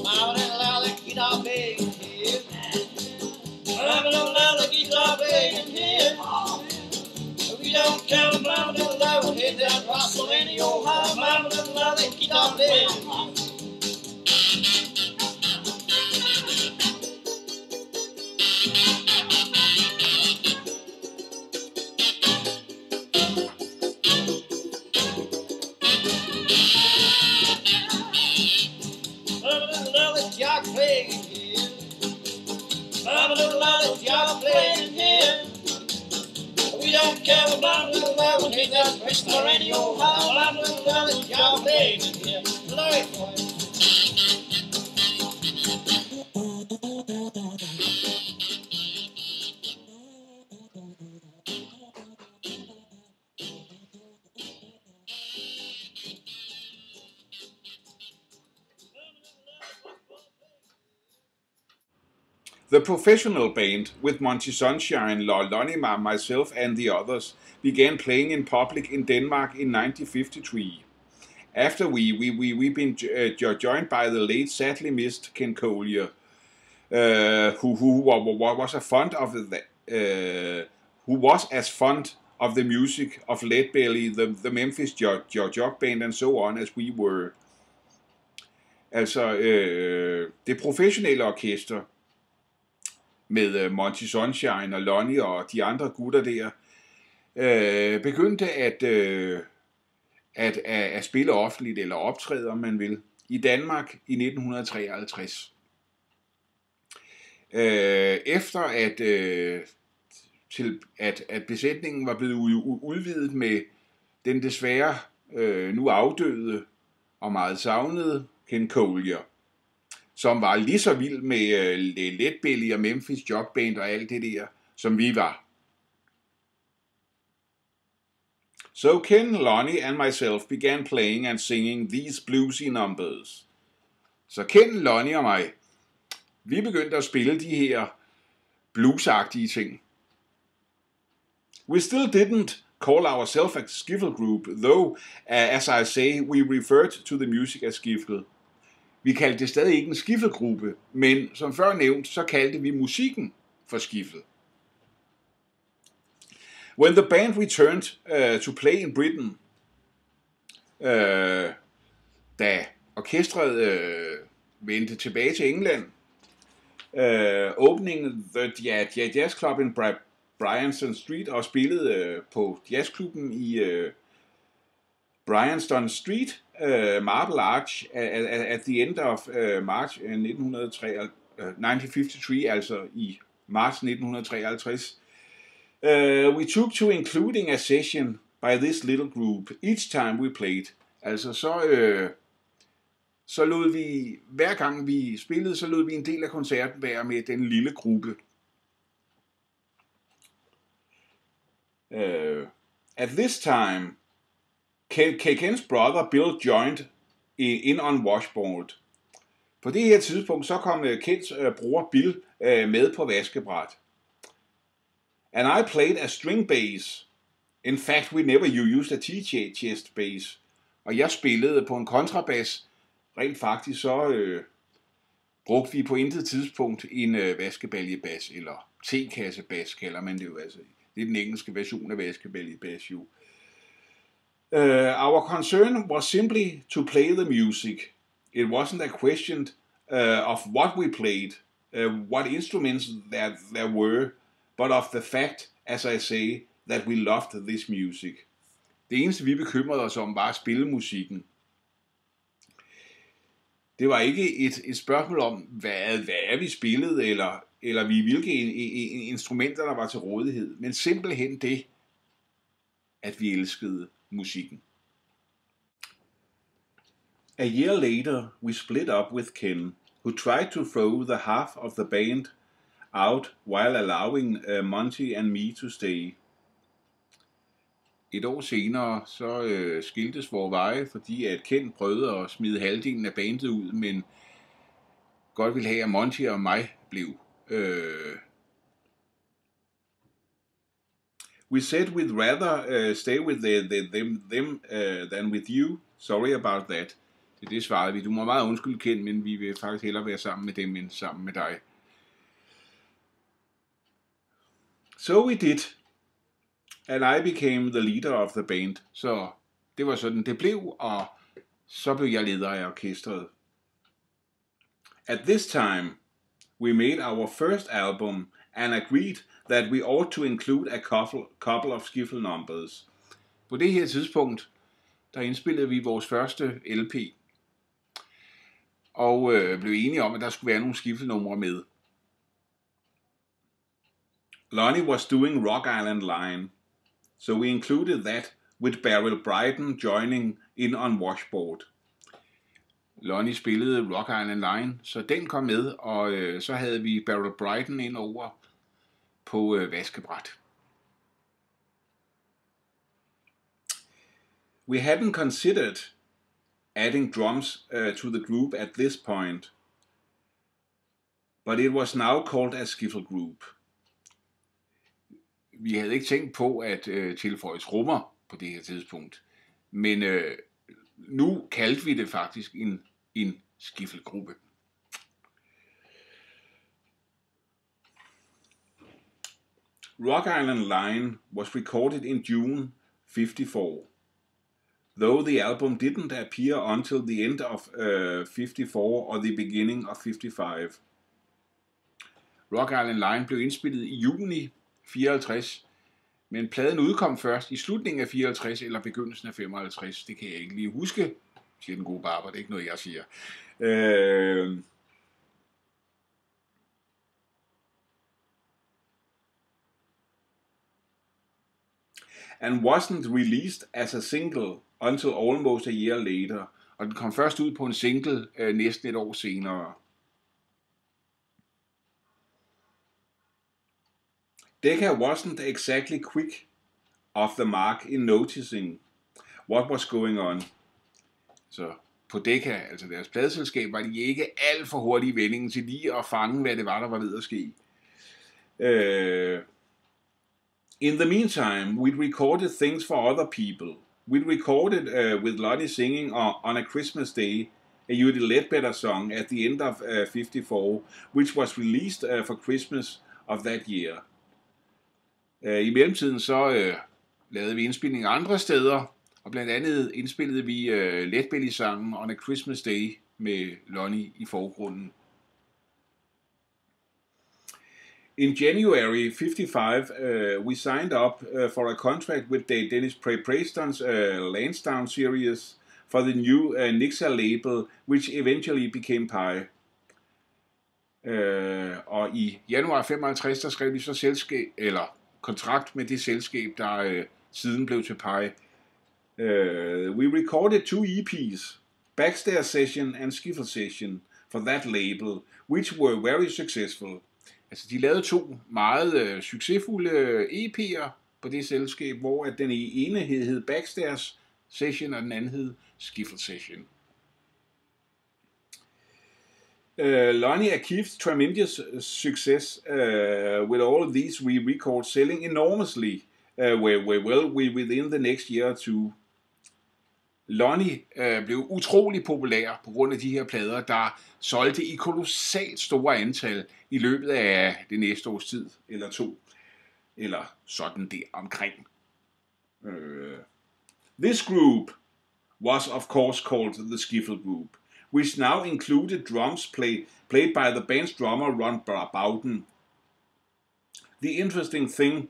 Mama don't allow the guitar playing here. Mama don't allow the guitar playing here. We don't count them, Mama don't allow it. Hit that rustle in your house. Mama don't allow the guitar playing. Jock playing here. Mama don't allow the jock playing here. We don't care what Mama don't allow it. Hit that crystal in your house. Mama don't allow the jock playing here. Blow it, boy. The professional band, with Monty Sunshine, Lonnie, myself and the others, began playing in public in Denmark in 1953. After we've been joined by the late, sadly missed Ken Collier, who was as fond of the music of Leadbelly, the Memphis jock band and so on as we were. Altså det professionelle orkester med Monty Sunshine og Lonnie og de andre gutter der, begyndte at spille offentligt, eller optræde, om man vil, i Danmark i 1953. Efter at besætningen var blevet udvidet med den desværre nu afdøde og meget savnede Ken Collier, som var lige så vild med Leadbelly og Memphis Jock Band og alt det der, som vi var. So Ken, Lonnie and myself began playing and singing these bluesy numbers. Så Ken, Lonnie og mig, vi begyndte at spille de her bluesagtige ting. We still didn't call ourselves a Skiffle group, though, as I say, we referred to the music as Skiffle. Vi kaldte det stadig ikke en Skiffle-gruppe, men som før nævnt, så kaldte vi musikken for Skiffle. When the band returned to play in Britain, da orkestret vendte tilbage til England, opening the Jazz Club in Bryanston Street og spillede på jazzklubben i Bryanston Street, Marble Arch, at the end of March 1953, altså i marts 1953. We took to including a session by this little group each time we played. Altså så lod vi, hver gang vi spillede, så lod vi en del af koncerten være med den lille gruppe. At this time, Ken's brother Bill joined in on washboard. På det her tidspunkt, så kom Kens bror Bill med på vaskebræt. And I played a string bass. In fact, we never used a T-chest bass. Og jeg spillede på en kontrabas. Rent faktisk så brugte vi på intet tidspunkt en vaskebælgebas, eller tekassebas kalder man det jo. Altså, det er den engelske version af vaskebælgebas jo. Our concern was simply to play the music. It wasn't a question of what we played, what instruments there were, but of the fact, as I say, that we loved this music. Det eneste, vi bekymrede os om, var at spille musikken. Det var ikke et spørgsmål om, hvad vi spillede, eller hvilke instrumenter, der var til rådighed, men simpelthen det, at vi elskede musikken. A year later, we split up with Ken, who tried to throw the half of the band out while allowing Monty and me to stay. Et år senere så skiltes vores veje, fordi at Ken prøvede at smide halvdelen af bandet ud, men godt ville have, at Monty og mig blev. We said we'd rather stay with them than with you, Sorry about that. Det svarede vi. Du må meget undskylde, Ken, men vi vil faktisk hellere være sammen med dem end sammen med dig. So we did. And I became the leader of the band. Så det var sådan, det blev, og så blev jeg leder af orkestret. At this time, we made our first album and agreed that we ought to include a couple of Skiffle numbers. På det her tidspunkt, der indspillede vi vores første LP, og blev enige om, at der skulle være nogle Skiffle-numre med. Lonnie was doing Rock Island Line, so we included that with Beryl Bryden joining in on washboard. Lonnie spillede Rock Island Line, så den kom med, og så havde vi Beryl Bryden ind over på vaskebræt. We hadn't considered adding drums to the group at this point, but it was now called a Skiffle group. Vi havde ikke tænkt på at tilføje trommer på det her tidspunkt, men nu kaldte vi det faktisk en Skiffle-gruppe. Rock Island Line was recorded in June 54, though the album didn't appear until the end of 54 or the beginning of 55. Rock Island Line blev indspillet i juni 54, men pladen udkom først i slutningen af 54 eller begyndelsen af 55. Det kan jeg ikke lige huske, siger den gode barber. Det er ikke noget, jeg siger. And wasn't released as a single until almost a year later. Og den kom først ud på en single næsten et år senere. Decca wasn't exactly quick off the mark in noticing what was going on. Så på Decca, altså deres pladeselskab, var de ikke alt for hurtige i vendingen til lige at fange, hvad det var, der var ved at ske. In the meantime, we'd recorded things for other people. We'd recorded with Lonnie singing on a Christmas Day, a Judy Ledbetter song at the end of 54, which was released for Christmas of that year. I mellemtiden så lavede vi indspilninger andre steder, og blandt andet indspillede vi Ledbelly-sangen On a Christmas Day med Lonnie i forgrunden. In January 55, we signed up for a contract with Dennis Preston's Lansdowne series for the new Nixa label, which eventually became Pie. Og i januar 55, der skrev vi så kontrakt med det selskab, der siden blev til Pie. We recorded 2 EPs, Backstairs Session and Skiffle Session, for that label, which were very successful. Altså, de lavede 2 meget succesfulde EP'er på det selskab, hvor at den ene hed Backstairs Session, og den anden hed Skiffle Session. Lonnie achieved tremendous success with all of these re-records selling enormously within the next year or two. Lonnie blev utrolig populær på grund af de her plader, der solgte i kolossalt store antal i løbet af det næste års tid, eller 2, eller sådan det omkring. This group was of course called the Skiffle Group, which now included drums played by the band's drummer Ron Bowden. The interesting thing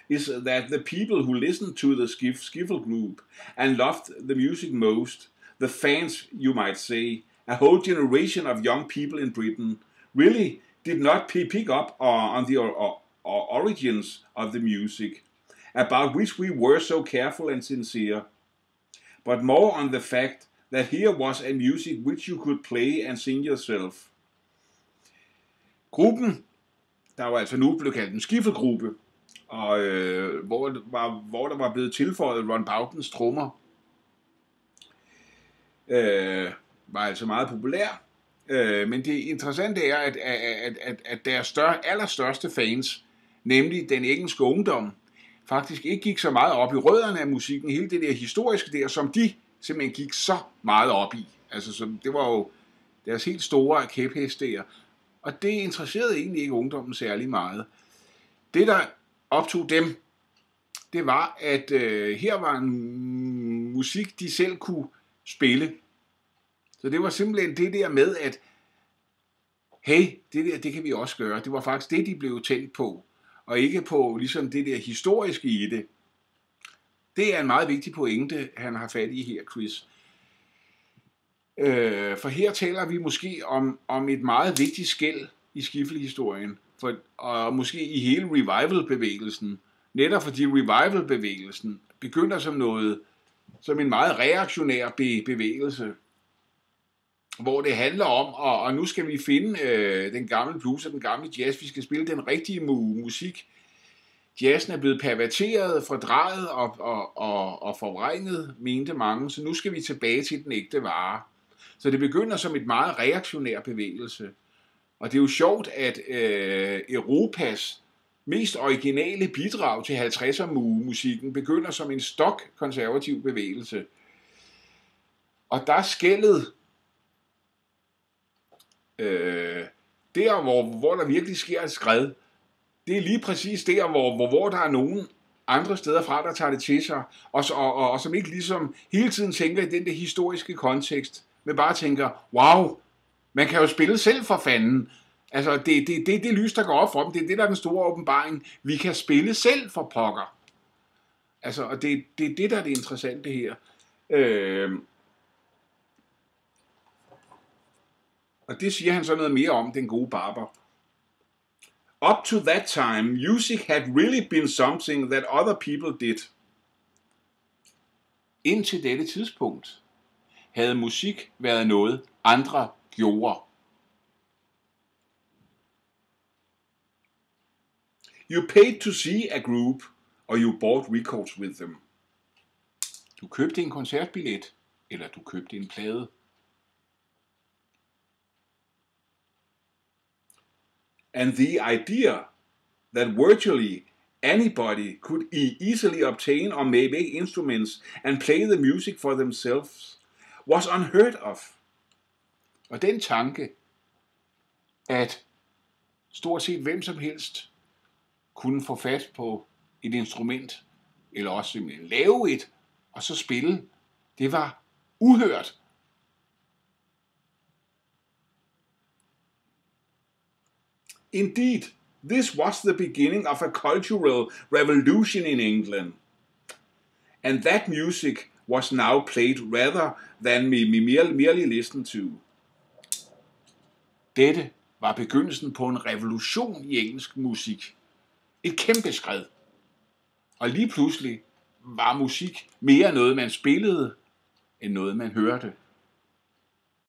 is that the people who listened to the Skiffle Group and loved the music most, the fans, you might say, a whole generation of young people in Britain, really did not pick up on the origins of the music, about which we were so careful and sincere, but more on the fact that here was a music which you could play and sing yourself. Gruppen, der var altså nu blevet kaldt en Skiffle-gruppe, og hvor der var blevet tilføjet Ron Bowdens trommer, var altså meget populær. Men det interessante er, at deres allerstørste fans, nemlig den engelske ungdom, faktisk ikke gik så meget op i rødderne af musikken, hele det der historiske der, som de simpelthen gik så meget op i. Altså, så det var jo deres helt store kæphest der. Og det interesserede egentlig ikke ungdommen særlig meget. Det, der optog dem, det var, at her var en musik, de selv kunne spille. Så det var simpelthen det der med, at hey, det der, det kan vi også gøre. Det var faktisk det, de blev tændt på, og ikke på ligesom det der historiske i det. Det er en meget vigtig pointe, han har fat i her, Chris. For her taler vi måske om et meget vigtigt skel i Skiffle-historien, og måske i hele revival-bevægelsen. Netop fordi revival-bevægelsen begynder som en meget reaktionær bevægelse, hvor det handler om, og nu skal vi finde den gamle blues og den gamle jazz, vi skal spille den rigtige musik. Jazzen er blevet perverteret, fordrejet og forvrænget, mente mange, så nu skal vi tilbage til den ægte vare. Så det begynder som et meget reaktionær bevægelse. Og det er jo sjovt, at Europas mest originale bidrag til 50'er-musikken begynder som en stok-konservativ bevægelse. Og der er skellet der, hvor der virkelig sker et skred. Det er lige præcis der, hvor der er nogen andre steder fra, der tager det til sig, og som ikke ligesom hele tiden tænker i den der historiske kontekst, men bare tænker, wow, man kan jo spille selv for fanden. Altså, det lys, der går op for dem, det er det, der er den store åbenbaring. Vi kan spille selv for pokker. Altså, og det er det, der er det interessante her. Og det siger han så noget mere om, den gode barber. Up to that time, music had really been something that other people did. Indtil dette tidspunkt havde musik været noget, andre gjorde. You paid to see a group, or you bought records with them. Du købte en koncertbillet, eller du købte en plade. And the idea that virtually anybody could easily obtain or make instruments and play the music for themselves was unheard of. Og den tanke, at stort set hvem som helst kunne få fat på et instrument, eller også simpelthen lave et, og så spille, det var uhørt. Indeed, this was the beginning of a cultural revolution in England. And that music was now played rather than merely listened to. Dette var begyndelsen på en revolution i engelsk musik. Et kæmpe skred. Og lige pludselig var musik mere noget, man spillede, end noget, man hørte.